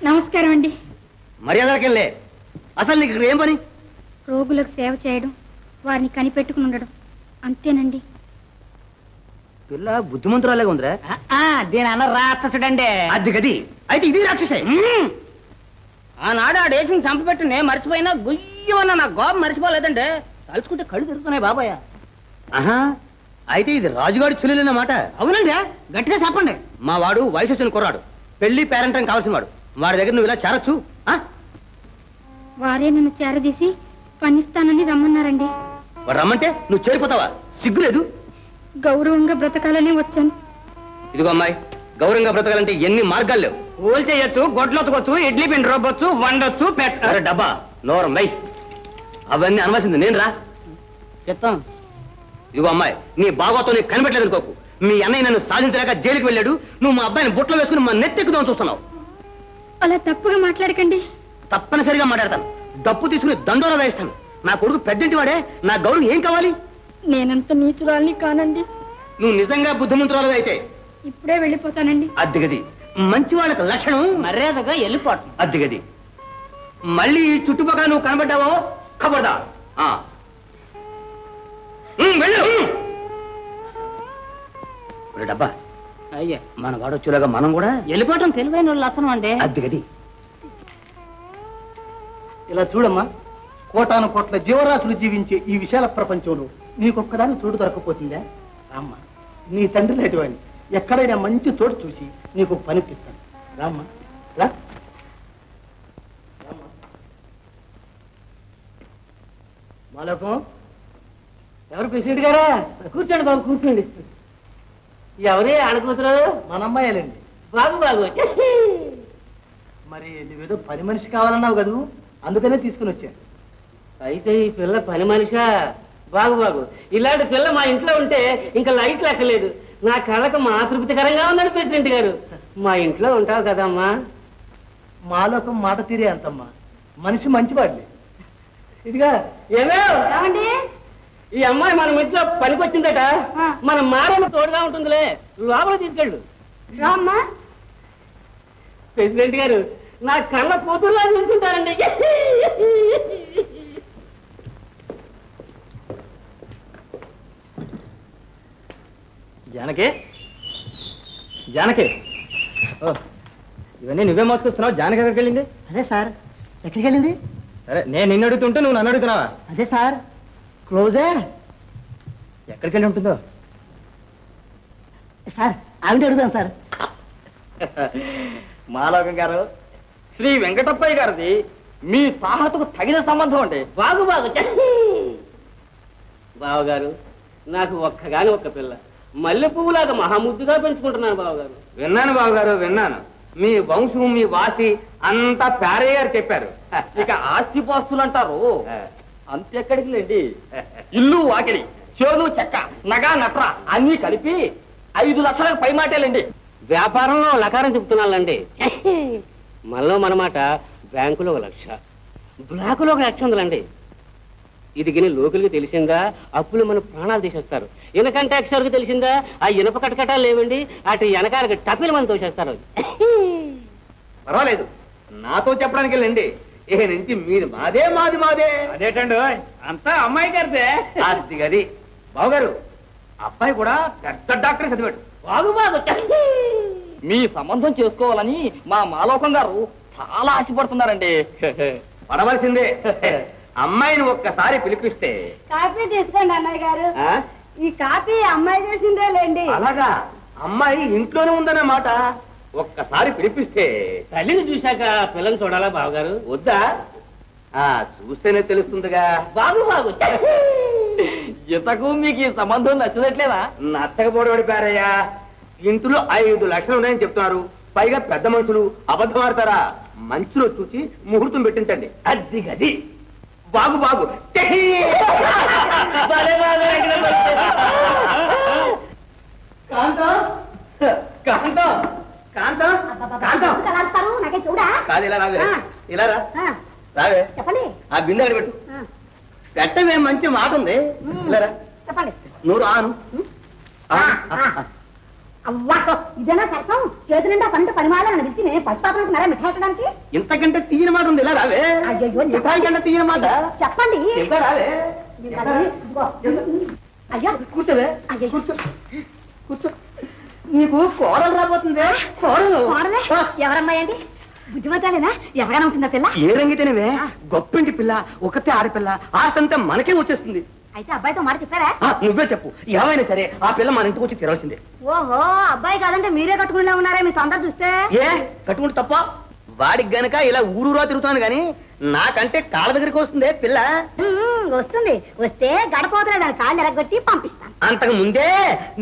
నమస్కారం అండి. మర్యాదకెళ్ళే. అసలు నీకు ఇక్కడ ఏం పని? రోగులకు సేవ చేయడం, వారిని కనిపెట్టుకుని ఉండడం, అంతేనండి. పిల్ల బుద్ధిమంతురాలేగా ఉందిరా. దీని అన్న రాక్షసుడండి. అది గది. అయితే ఇది రాక్షసే. ఆనాడు ఆ డేసిని చంపబెట్టి నేను మర్చిపోయినా గుయ్యమన్నా నా గోపం మర్చిపోలేదండి. తలుచుకుంటే కళ్ళు తిరుగుతున్నాయి బాబాయ్. ఆహా, అయితే ఇది రాజుగాడి చులేనమాట. అవునండి, గట్టిగా చెప్పండి. మా వాడు వయసు వచ్చిన కుర్రాడు, పెళ్లి పేరెంటం కావాల్సిన వాడు. వాడి దగ్గర నువ్వు ఇలా చేరొచ్చు? వారే నన్ను చేరదీసి పనిస్తానని రమ్మన్నారండి. వాడు రమ్మంటే నువ్వు చేరిపోతావా? సిగ్గులేదు? గౌరవంగా బ్రతకాలని వచ్చాను. ఇదిగో అమ్మాయి, గౌరవంగా బ్రతకాలంటే ఎన్ని మార్గాలు లేవు. ఊలు చేయొచ్చు, గొడ్లొత్తుకోవచ్చు, ఇడ్లీ పిండి రుబ్బొచ్చు, వండొచ్చు, అరే డబ్బా నోరం మై, అవన్నీ అనవలసింది నేను రా చెప్తాం. ఇదిగో అమ్మాయి, నీ బాగోతో నీకు కనిపెట్టలేదు అనుకోకు. మీ అన్నయ్య నన్ను సాధించలేక జైలుకి వెళ్ళాడు. నువ్వు మా అబ్బాయిని బుట్టలో వేసుకుని మా నెత్తెక్కుదామని చూస్తున్నావు. అలా తప్పుగా మాట్లాడకండి. తప్పనిసరిగా మాట్లాడతాను. డప్పు తీసుకుని దండోరా వేస్తాను. నా కొడుకు పెద్దంటి వాడే. నా గౌరవం ఏం కావాలి? నేనంత నీచురాల్ని కానండి. నువ్వు నిజంగా బుద్ధిమంతురాలు అయితే ఇప్పుడే వెళ్ళిపోతానండి. అద్దెగది. మంచి వాళ్ళకి లక్షణం మర్యాదగా వెళ్ళిపోవటం. అద్దెగది. మళ్ళీ ఈ చుట్టుపక్కల నువ్వు కనబడ్డావో ఖబర్దా. వెళ్ళు. డబ్బా అయ్యా, మన వాడొచ్చేలాగా మనం కూడా వెళ్ళిపోవటం తెలివైన వాళ్ళు లక్షణం అండి. అద్దెగది. ఇలా చూడమ్మా, కోటాను కోట్ల జీవరాశులు జీవించే ఈ విశాల ప్రపంచంలో నీకొక్కదాన్ని చోటు దొరకపోతుందా? రామ్మా, నీ తండ్రి లేటివాడిని ఎక్కడైనా మంచి చోటు చూసి నీకు పని పిస్తాను. రామ్మా, రా. మాలోకం, ఎవరు ప్రెసిడెంట్ గారా? కూర్చోండి బాబు, కూర్చోండి. ఎవరే ఆడకూతురు? మన అమ్మాయిలండి. బాబు బాబు, మరి నువ్వేదో పని మనిషి కావాలన్నావు కదా, అందుకనే తీసుకుని వచ్చాను. అయితే ఈ పిల్ల పని మనిషా? బాగు బాగు, ఇలాంటి పిల్ల మా ఇంట్లో ఉంటే ఇంకా లైట్ లెక్కలేదు. నా కళ్ళకు మా తృప్తికరంగా ఉందని ప్రెసిడెంట్ గారు. మా ఇంట్లో ఉంటావు కదమ్మా. మాలోకం మాట తీరే అంతమ్మా, మనిషి మంచివాడులే. ఇదిగా ఏమేమండి, ఈ అమ్మాయి మన ఇంట్లో పనికొచ్చిందట. మన మారమ్మ తోడుగా ఉంటుందిలే, లోపల తీసుకెళ్ళు. రామ్మా. ప్రెసిడెంట్ గారు నా కళ్ళ కూతురులా చూసుకుంటారండి. జానకి, జానకి, ఇవన్నీ నువ్వే మోసుకొస్తున్నావు. జానకి ఎక్కడికి వెళ్ళింది? అదే సార్, ఎక్కడికి వెళ్ళింది? సరే, నేను నిన్ను అడుగుతుంటే నువ్వు నన్ను అడుగుతున్నావా? అదే సార్, క్లోజే. ఎక్కడికి వెళ్ళి ఉంటుందో సార్, ఆవిడ అడుగుదాం సార్. మాలోకం గారు, శ్రీ వెంకటప్పయ్య గారిది మీ సాహతకు తగిన సంబంధం అండి. బాగు బాగు. బావగారు, నాకు ఒక్కగాని ఒక్క పిల్ల, మల్లె పువ్వులాగా మహాముద్దుగా పెంచుకుంటున్నాను బావగారు. విన్నాను బావగారు, విన్నాను. మీ వంశం, మీ వాసి అంతా పేరయ్య గారు చెప్పారు. ఇక ఆస్తిపాస్తులు అంటారు, అంతెక్కడికి లేండి. ఇల్లు వాకిలి, చేను చెక్క, నగా నట్ర అన్నీ కలిపి 5 లక్షలకు పై మాటేలండి. వ్యాపారంలో లకారం చెప్తున్నానండి. మనలో మనమాట బ్యాంకులో 1 లక్ష, బ్లాకులో 1 లక్ష ఉందండి. ఇది గిని లోకల్కి తెలిసిందా అప్పులు మన ప్రాణాలు తీసేస్తారు. ఇనకం ట్యాక్స్ వరకు తెలిసిందా ఆ ఇనప కటకటాలు లేవండి, అటు వెనకాలకి టపిలు మనం తోసేస్తారు. పర్వాలేదు, నాతో చెప్పడానికి వెళ్ళండి. ఇక నుంచి మీరు మాదే మాది మాదే. అదేటండి, అంతా అమ్మాయి గారిదే. అది గది. బావగారు, అబ్బాయి కూడా పెద్ద డాక్టర్ చదివాడు. బాగు బాగు. మీ సంబంధం చేసుకోవాలని మా మాలోకం గారు చాలా ఆశపడుతున్నారండి. పడవలసిందే. అమ్మాయిని ఒక్కసారి పిలిపిస్తే. కాఫీ తీసుకోండి అన్నయ్య గారు. ఈ కాఫీ అమ్మాయి చేసిందే లేండి. అలాగా, అమ్మాయి ఇంట్లోనే ఉందన్నమాట. ఒక్కసారి పిలిపిస్తే. తల్లిని చూశాక పిల్లని చూడాలా బావగారు? వద్దా? చూస్తేనే తెలుస్తుందిగా. బాగు బాగు. ఇంతకు మీకు ఈ సంబంధం నచ్చదట్లేదా? నచ్చకపోవడం పడిపోయారయ్యా. ఇంట్లో 5 లక్షలు ఉన్నాయని చెప్తున్నారు. పైగా పెద్ద మనుషులు అబద్ధం ఆడతారా? మంచులో చూసి ముహూర్తం పెట్టించండి. అది గది. బాగు బాగు. కాంతం, కాంతం, కాంతం, కాంతం. కాదు, ఇలా రావే. ఇలా రా, రావే. చెప్పండి. ఆ బిందె అక్కడ పెట్టు. పెట్టవే, మంచి మాట ఉంది. ఇలా రా. చెప్పండి. నూరు ఆను. అవ్వా ఇదేనా సరసం చేతి నిండా పంట పనిమాలని పిలిచి నేను పసిపాపనుకున్నారా మిఠాయి పెట్టడానికి ఇంతకంటే తీయని మాట ఉంది ఇలా రావే అయ్యో మిఠాయి కంటే తీయని మాట చెప్పండి ఇంకా రావే అయ్యా కూర్చోవే అయ్యో కూర్చో నీకు కోడలు రాబోతుందే కోడలు కోడలే ఎవరమ్మాయి అండి బుద్ధిమంతాలేనా ఎవరైనా ఉంటుందా పిల్ల ఏ రంగితేనేవే గొప్పింటి పిల్ల ఒకతే ఆడపిల్ల ఆస్తంతా మనకే వచ్చేస్తుంది అయితే అబ్బాయితో మాట చెప్పారా నువ్వే చెప్పు ఏమైనా సరే ఆ పిల్ల మన ఇంటికి వచ్చి తిరగాల్సిందే ఓహో అబ్బాయి కాదంటే మీరే కట్టుకునే ఉన్నారా మీ తొందర చూస్తే ఏ కట్టుకుంటే తప్ప వాడికి గనక ఇలా ఊరూరా తిరుగుతాను గాని నాకంటే కాళ్ళ దగ్గరికి వస్తుందే పిల్ల వస్తుంది వస్తే గడపోతులే దాని కాళ్ళు ఎరగొట్టి పంపిస్తాను అంతకు ముందే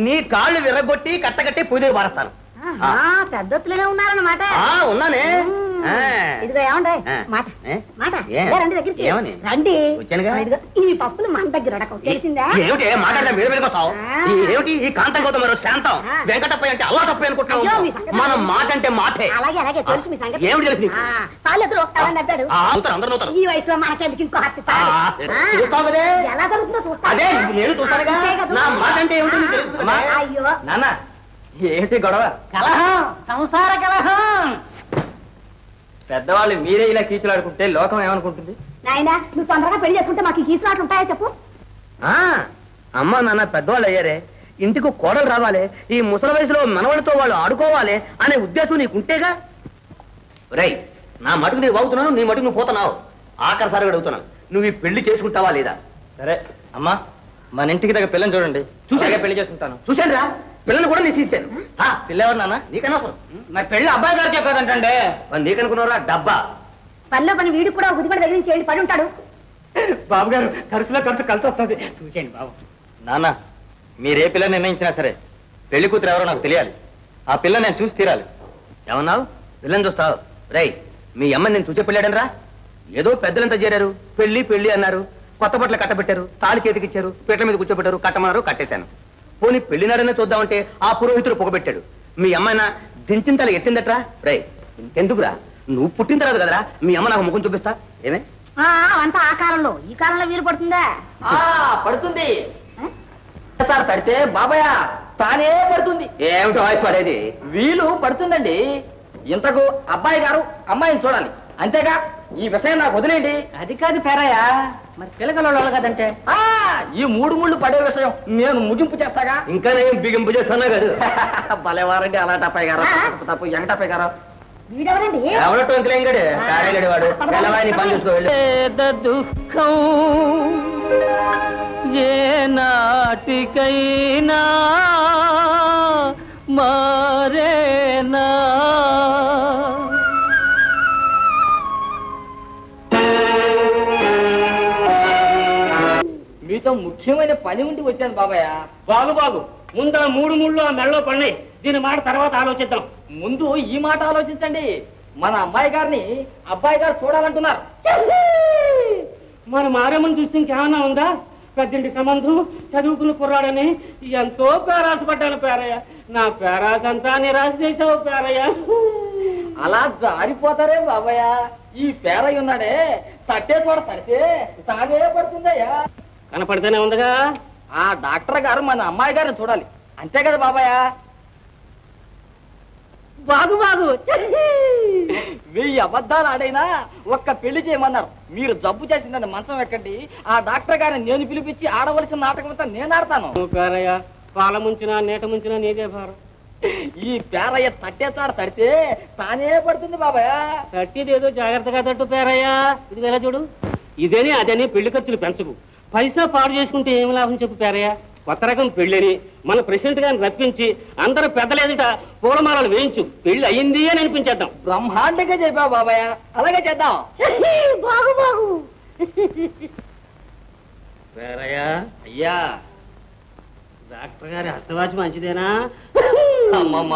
నీ కాళ్ళు విరగొట్టి కట్టగట్టి పూజ పారేస్తాను పెద్దొత్తులోనే ఉన్నారన్నమాట ఉన్నానే ఇదిగో ఏమండి మాట మాట రండి దగ్గరికి రండి ఈ పప్పులు మన దగ్గర తెలిసిందా ఏమిటి మాట్లాడినా మీరు వెళ్ళిపోతావు ఏమిటి ఈ కాంతం గౌతమ్ శాంతం వెంకటప్పయ్య అంటే అలా తప్ప అనుకుంటున్నావు మనం మాట అంటే మాటే అలాగే అలాగే తెలుసు మీ సంగతి ఏమిటి తెలుసు చాలు ఎదురు నవ్వాడు అందరూ ఈ వయసులో మనకెందుకు ఇంకో హత్య ఎలా జరుగుతుందో చూస్తా అదే నేను చూస్తానుగా నా మాట అంటే ఏమిటి అయ్యో నాన్న ఏమిటి గొడవ కలహం సంసార కలహం పెద్దవాళ్ళు మీరే ఇలా కీచులాడుకుంటే లోకం ఏమనుకుంటుంది నాయనా నువ్వు తొందరగా పెళ్లి చేసుకుంటే మాకు కీసులాట్లు ఉంటాయో చెప్పు అమ్మా నాన్న పెద్దవాళ్ళు అయ్యారే ఇంటికి కోడలు రావాలి ఈ ముసలి వయసులో మనవాళ్ళతో వాళ్ళు ఆడుకోవాలి అనే ఉద్దేశం నీకుంటేగా రై నా మటుకు నీవు అవుతున్నాను నీ మటుకు నువ్వు పోతున్నావు ఆఖరిసారి అడుగుతున్నాను నువ్వు ఈ పెళ్లి చేసుకుంటావా లేదా సరే అమ్మా మన ఇంటికి దగ్గర పిల్లని చూడండి చూసాగా పెళ్లి చేసుకుంటాను చూశాను రా పిల్లని కూడా నిశ్చయించాను పిల్లెవరు నాన్న నీకనవసరం మరి పెళ్లి అబ్బాయి గారు చెప్పాదంటే నీకనుకున్నారా డబ్బా పనిలో పని వీడికి కూడా ఉదిపడి దగ్గర చేయండి పడి ఉంటాడు బాబు గారు ఖర్చులో ఖర్చు కలిసి వస్తుంది చూసేయండి బాబు నాన్న మీరే పిల్ల నిర్ణయించినా సరే పెళ్లి కూతురు ఎవరో నాకు తెలియాలి ఆ పిల్ల నేను చూసి తీరాలి ఏమన్నావు పిల్లని చూస్తావు రై మీ అమ్మని నేను చూసే పెళ్ళాడని రా ఏదో పెద్దలంతా చేరారు పెళ్లి పెళ్లి అన్నారు కొత్త బట్టలు కట్టబెట్టారు తాళి చేతికిచ్చారు పీటల మీద కూర్చోబెట్టారు కట్టమన్నారు కట్టేశాను పోనీ పెళ్లినాడనే చూద్దామంటే ఆ పురోహితుడు పొగబెట్టాడు మీ అమ్మాయినా దించిన తల ఎత్తిందట్రా రై ఇంకెందుకురా నువ్వు పుట్టిన తర్వాత కదరా మీ అమ్మ నాకు ముఖం చూపిస్తా ఏమే అంతా ఆ కాలంలో ఈ కాలంలో వీలు పడుతుందా పడుతుంది తడితే బాబాయ్ తానే పడుతుంది ఏమిటో పడేది వీలు పడుతుందండి ఇంతకు అబ్బాయి గారు అమ్మాయిని చూడాలి అంతేగా ఈ విషయం నాకు వదిలేండి అది కాదు పేరయ్య మరి పిల్లకల కదంటే ఈ మూడు ముళ్ళు పడే విషయం నేను ముగింపు చేస్తాగా ఇంకా నేను బిగింపు చేస్తున్నా కాదు భలేవారండి అలా టప్పాయి గారు తప్పు ఎంగటప్పాయి గారు వీడెవరండి ఎవరో ఇంకలేంగాడు కారేగాడు వాడు పిల్లవాడిని పని చూసుకో దుఃఖం ఏ నాటికైనా మారేనా మీతో ముఖ్యమైన పని ఉండి వచ్చాను బాబాయ్. బాగు ముందు ఆ మూడు ముళ్ళు ఆ మెడలో పడినాయి. దీని మాట తర్వాత ఆలోచిద్దాం. ముందు ఈ మాట ఆలోచించండి. మన అమ్మాయి గారిని అబ్బాయి గారు చూడాలంటున్నారు. మన మారేమని చూస్తే ఇంకేమన్నా ఉందా? పెద్దంటి సంబంధం, చదువుకున్న కుర్రాడని ఎంతో పేరాసపడ్డాను పేరయ్య. నా పేరాసంతా నిరాశ చేసావు పేరయ్య. అలా జారిపోతారే బాబాయ్. ఈ పేరయ్య ఉన్నాడే తట్టే చోట తడితే తాగే పడుతుందయ్యా. కనపడితేనే ఉందిగా. ఆ డాక్టర్ గారు మన అమ్మాయి గారిని చూడాలి అంతే కదా బాబాయ్. బాగు 1000 అబద్ధాలు ఆడైనా ఒక్క పెళ్లి చేయమన్నారు. మీరు జబ్బు చేసిందని మంచం ఎక్కండి. ఆ డాక్టర్ గారిని నేను పిలిపించి ఆడవలసిన నాటకం అంతా నేను ఆడతాను. పేరయ్య పాల ముంచినా నీట ముంచినా నీదే భారం. ఈ పేరయ్య తట్టేసాడ తడితే తానే పడుతుంది బాబాయ్. తట్టిదేదో జాగ్రత్తగా తట్టు పేరయ్య. ఇది ఎలా చూడు, ఇదేని అదని పెళ్లి ఖర్చులు పెంచకు. పైసా పాడు చేసుకుంటే ఏమి లాభం చెప్పు పేరయ్య. కొత్త రకం పెళ్ళని మన ప్రెసిడెంట్ గారిని రప్పించి అందరూ పెద్దలేదుట పూలమాలలు వేయించు. పెళ్లి అయ్యింది అని అనిపించేద్దాం. బ్రహ్మాండంగా చెప్పావు బాబాయ్. అలాగే చేద్దాం. బాగు పేరయ్య అయ్యా డాక్టర్ గారి హస్తవాచి మంచిదేనా? అమ్మమ్మ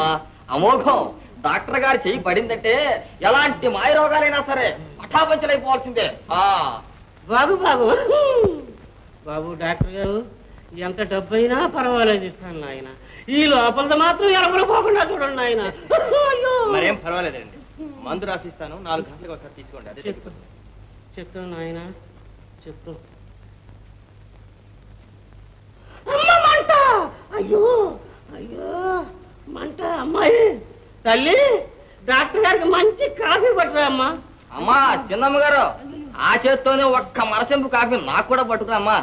అమోఘం. డాక్టర్ గారు చెయ్యి పడిందంటే ఎలాంటి మాయ రోగాలైనా సరే పటాపంచలైపోవాల్సిందే. బాగు బాబు డాక్టర్ గారు ఎంత డబ్బు అయినా పర్వాలేదు ఇస్తాను నాయన. ఈ లోపల మాత్రం ఎరపడిపోకుండా చూడండి నాయన. మరేం పర్వాలేదండి. మందు రాసిస్తాను. 4 గంటలకు ఒకసారి తీసుకోండి. అదే చెప్తాను నాయన చెప్తాను. అయ్యో అయ్యో తల్లి డాక్టర్ గారికి మంచి కాఫీ పట్టురా అమ్మా. అమ్మా చిన్నమ్మ గారు ఆ చేత్తోనే ఒక్క మరచెంపు కాఫీ నాకు కూడా పట్టుకురా అమ్మా.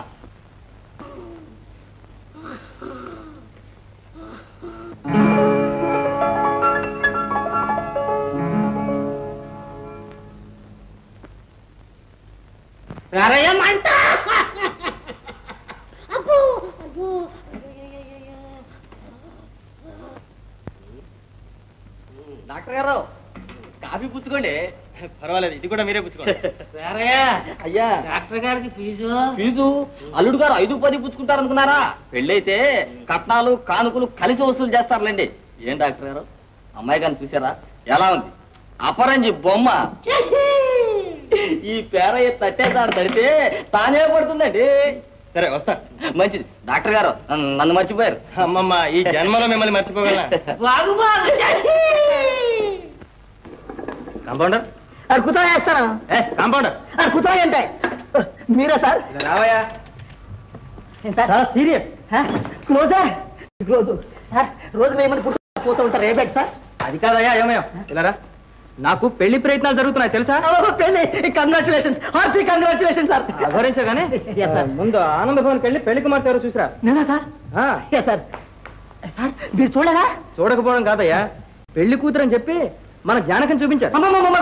డాక్టర్ గారు కాఫీ పుచ్చుకోండి. పర్వాలేదు, ఇది కూడా మీరే పుచ్చుకోండి. అయ్యా డాక్టర్ గారికి ఫీజు అల్లుడు గారు 5-10 పుచ్చుకుంటారు అనుకున్నారా? పెళ్ళైతే కట్నాలు కానుకలు కలిసి వసూలు చేస్తారులేండి. ఏం డాక్టర్ గారు అమ్మాయి గారిని చూసారా? ఎలా ఉంది? అపరంజి బొమ్మ. ఈ పేరయ్య తట్టేదాన్ని తడితే తానే పడుతుందండి. సరే వస్తా. మంచిది. డాక్టర్ గారు నన్ను మర్చిపోయారు. అమ్మమ్మ, ఈ జన్మలో మిమ్మల్ని మర్చిపోగలనా? కాంపౌండర్ కుతా వేస్తాను. కాంపౌండర్ కుతా ఏంటే మీరా సార్? రావయ్యా. సార్ సీరియస్ క్లోజా? Close sir. రోజు మేము పోతూ ఉంటారు ఏ బెడ్ సార్? అది కాదయ్యా, ఏమయ్యా ఇలారా. నాకు పెళ్లి ప్రయత్నాలు జరుగుతున్నాయి తెలుసా? పెళ్లి కంగ్రాచులేషన్స్, హార్టీ కంగ్రాచులేషన్ సార్. అఘోరించగానే ముందు ఆనంద భవన్కి వెళ్ళి పెళ్లి కుమార్తె ఎవరు చూసిరా? నేనా సార్? సార్ సార్ మీరు చూడరా? చూడకపోవడం కాదయ్యా, పెళ్లి కూతురు అని చెప్పి మన జానకం చూపించారు.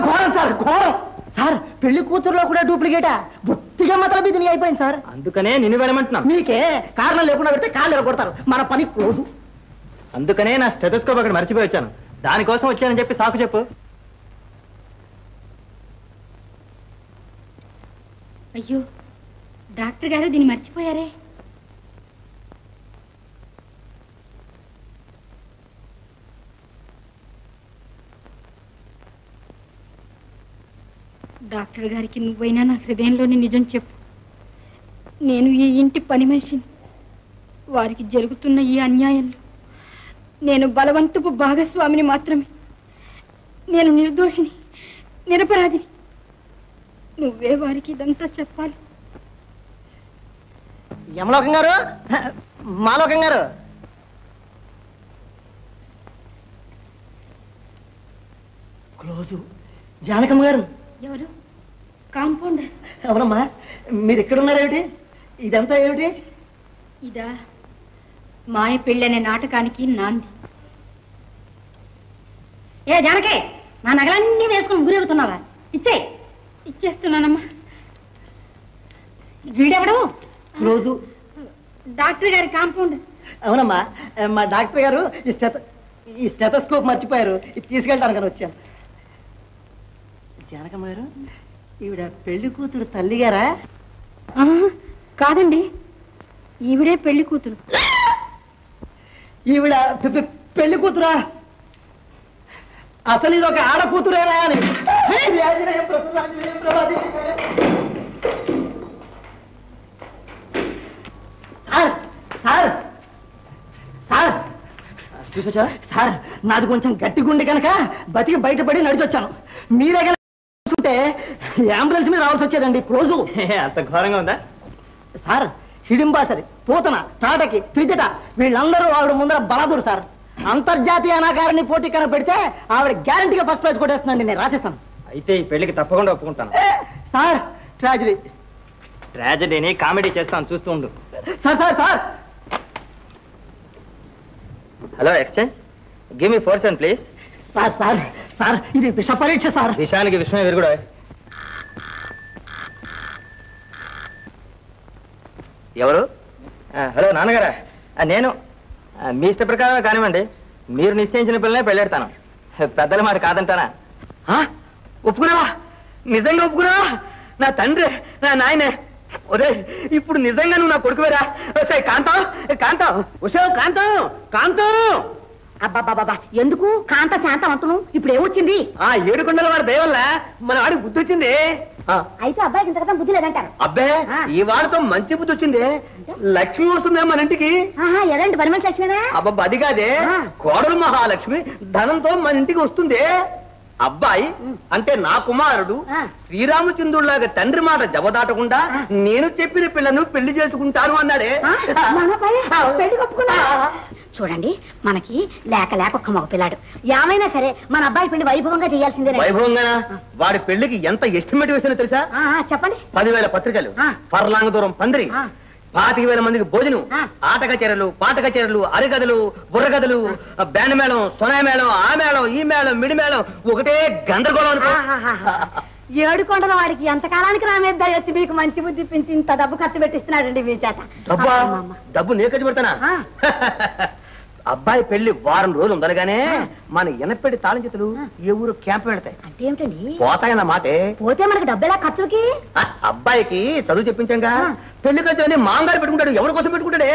ఘోరం సార్, ఘోరం సార్. పెళ్లి కూతురులో కూడా డూప్లికేటా? బొత్తిగా మాత్రం ఇది అయిపోయింది సార్. అందుకనే నిన్ను వెళ్ళమంటున్నా. మీకే కారణం లేకుండా పెడితే కాళ్ళు ఎరగొడతారు. మన పని క్లోజు. అందుకనే నా స్టెథోస్కోప్ అక్కడ మర్చిపోయి వచ్చాను. దానికోసం వచ్చానని చెప్పి సాకు చెప్పు. అయ్యో డాక్టర్ గారు దీన్ని మర్చిపోయారే. డాక్టర్ గారికి నువ్వైనా నా హృదయంలోని నిజం చెప్పు. నేను ఈ ఇంటి పని మనిషిని. వారికి జరుగుతున్న ఈ అన్యాయంలో నేను బలవంతపు భాగస్వామిని మాత్రమే. నేను నిర్దోషిని, నిరపరాధిని. నువ్వే వారికి ఇదంతా చెప్పాలి. యమలోకం గారు, మాలోకం గారు. క్లోజు జానకమ్మ గారు. ఎవరు? కాంపౌండర్. అవునమ్మా, మీరు ఎక్కడున్నారేమిటి? ఇదంతా ఏమిటి? ఇదా మాయ పెళ్ళనే నాటకానికి నాంది. ఏ జానకే, నా నగలన్నీ వేసుకుని ఊరేగుతున్నావా? ఇచ్చేస్తున్నానమ్మా. వీడెవడు? క్లోజు డాక్టర్ గారి కాంపౌండర్. అవునమ్మా, మా డాక్టర్ గారు ఈ స్టెథోస్కోప్ మర్చిపోయారు. ఇది తీసుకెళ్ళడానికి వచ్చాను. జానకమ్మ గారు, ఈవిడ పెళ్లి కూతురు తల్లి గారా? కాదండి, ఈవిడే పెళ్లి కూతురు. ఈవిడ పెళ్లి కూతురా? అసలు ఇది ఒక ఆడ కూతురేనా అని. సార్ సార్ సార్ చూసొచ్చా? సార్, నాది కొంచెం గట్టి గుండె కనుక బతికి బయటపడి నడిచొచ్చాను. మీరే కనుక చూస్తుంటే అంబులెన్స్ మీద రావాల్సి వచ్చేదండి. క్లోజు అంత ఘోరంగా ఉందా సార్? హిడింబాసరి, పూతన, తాటకి, త్రిజట వీళ్ళందరూ ఆవిడ ముందర బలదూరు సార్. అంతర్జాతీయ అనాకారాన్ని పోటీ కనుక పెడితే ఆవిడ గ్యారంటీగా ఫస్ట్ ప్రైజ్ కొట్టేస్తుందండి. నేను రాసేస్తాను. అయితే ఈ పెళ్లికి తప్పకుండా ఒప్పుకుంటాను. Sir tragedy. ట్రాజడీని కామెడీ చేస్తాను, చూస్తూ ఉండు. Sir sir sir hello exchange, give me 4 cents please. Sir sir sir ఇది విష పరీక్ష సార్. విషయానికి విషయమే విరుగుడు. ఎవరు? హలో నాన్నగారా, నేను మీ ఇష్ట ప్రకారమే కానివ్వండి. మీరు నిశ్చయించిన పిల్లనే పెళ్ళెడతాను. పెద్దల మాట కాదంటానా? ఒప్పుకున్నావా? నిజంగా ఒప్పుకున్నావా? నా తండ్రి, నా నాయనే. ఒరే, ఇప్పుడు నిజంగా నువ్వు నా కొడుకువేరా? కాంతం, కాంతం, ఉషో, కాంతం, కాంతం. అబ్బాబాబా, ఎందుకు కాంత శాంతం అంటున్నావు? ఇప్పుడు ఏమొచ్చింది? ఆ 7 కొండల వాడి దయ వల్ల మన వాడికి బుద్ధి వచ్చింది. అయితే అబ్బాయికి ఇంతకన్నా బుద్ధి లేదంటారు. అబ్బే, ఈ వాడితో మంచి బుద్ధి వచ్చింది. లక్ష్మి వస్తుందే మన ఇంటికి. ఎలాంటి పని మనిషి లక్ష్మీనా? అబ్బా, అది కాదే, కోడలు మహాలక్ష్మి ధనంతో మన ఇంటికి వస్తుంది. అబ్బాయి అంటే నా కుమారుడు శ్రీరామచంద్రుడిలాగా తండ్రి మాట జవదాటకుండా నేను చెప్పిన పిల్లను పెళ్లి చేసుకుంటాను అన్నాడే. చూడండి, మనకి లేక లేక ఒక్క మగ పిల్లాడు, ఏమైనా సరే మన అబ్బాయి పెళ్లి వైభవంగా చేయాల్సిందే. వైభవంగా? వాడి పెళ్లికి ఎంత ఎస్టిమేట్ వేసినా తెలుసా? చెప్పండి. 10,000 పత్రికలు, పర్లాంగ దూరం పందిరి, 25,000 మందికి భోజనం, ఆట కచేరీలు, పాట కచేరీలు, అరిగదలు, బుర్రగదలు, బ్యాండ్ మేళం, సొనాయి మేళం, ఆ మేళం, ఈ మేళం, మిడి మేళం, ఒకటే గందరగోళం అనుకో. 7 కొండల వాడికి ఎంతకాలానికి నా మీద వచ్చి మీకు మంచి బుద్ధి పెంచి ఇంత డబ్బు ఖర్చు పెట్టిస్తున్నాడండి మీ చేత. డబ్బు నే ఖర్చు పెడతానా? అబ్బాయి పెళ్లి వారం రోజులు ఉందనగానే మన ఎనపెట్టి తాళం చేతులు ఏ ఊరు క్యాంప్ పెడతాయి. అంటే ఏమిటండి? పోతాయన్న మాటే. పోతే మనకి డబ్బు ఎలా ఖర్చులకి? అబ్బాయికి చదువు చెప్పించాగా, పెళ్లి ఖర్చు అని మాంగారు పెట్టుకుంటాడు. ఎవరి కోసం పెట్టుకుంటాడే?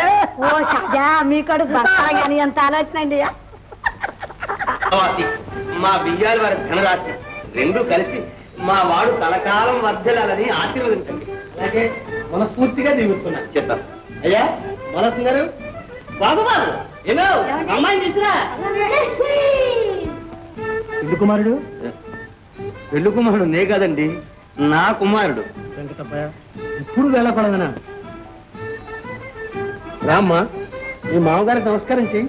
ఓ షాజా, మీ కడుపు కానీ ఎంత ఆలోచన అండి. మా బియ్యాల వారి ధనరాశి రెండు కలిసి మా వాడు కలకాలం వర్ధలాలని ఆశీర్వదించండి. అలాగే మనస్ఫూర్తిగా దిగుతున్నా. చెప్తాను. అయ్యా మనసు గారు, బాబుబాబు ఏమో అమ్మాయిని తీసుకురా. పెళ్లి కుమారుడు? పెళ్లి కుమారుడు నే కాదండి, నా కుమారుడు. ఇప్పుడు వెళ్ళకూడదనా? రామ్మా, మీ మామగారికి నమస్కారం చెయ్యి.